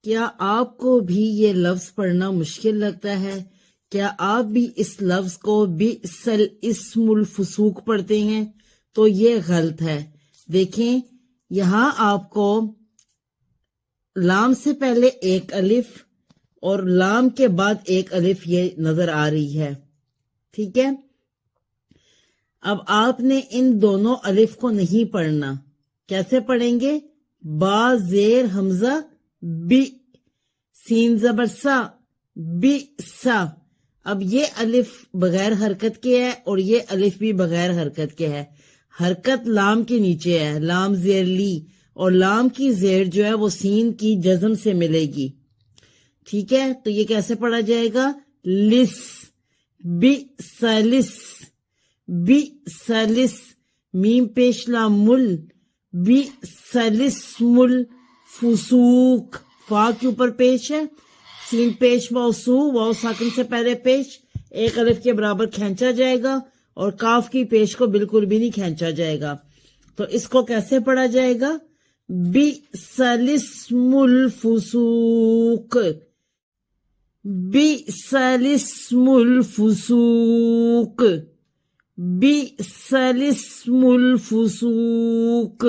کیا آپ کو بھی یہ لفظ پڑھنا مشکل لگتا ہے؟ کیا آپ بھی اس لفظ کو بئسل اسم الفسوق پڑھتے ہیں؟ تو یہ غلط ہے۔ دیکھیں یہاں آپ کو لام سے پہلے ایک الف اور لام کے بعد ایک الف یہ نظر آ رہی ہے، ٹھیک ہے؟ اب آپ نے ان دونوں الف کو نہیں پڑھنا، کیسے پڑھیں گے؟ با زیر حمزہ بی، سین زبر سا، بی سا۔ اب یہ الف بغیر حرکت کے ہے اور یہ الف بھی بغیر حرکت کے ہے۔ حرکت لام کے نیچے ہے، لام زیر لی، اور لام کی زیر جو ہے وہ سین کی جزم سے ملے گی، ٹھیک ہے؟ تو یہ کیسے پڑھا جائے گا؟ لس، بی سلس، بی سلس، میم پیش لام مل، بی سلس مل فسوق، فا کے اوپر پیش ہے، سین پیش موصو، واو ساکن سے پہلے پیش، ایک الف کے برابر کھینچا جائے گا اور کاف کی پیش کو بالکل بھی نہیں کھینچا جائے گا۔ تو اس کو کیسے پڑھا جائے گا؟ بئسل اسم الفسوق، بئسل اسم الفسوق، بئسل اسم الفسوق۔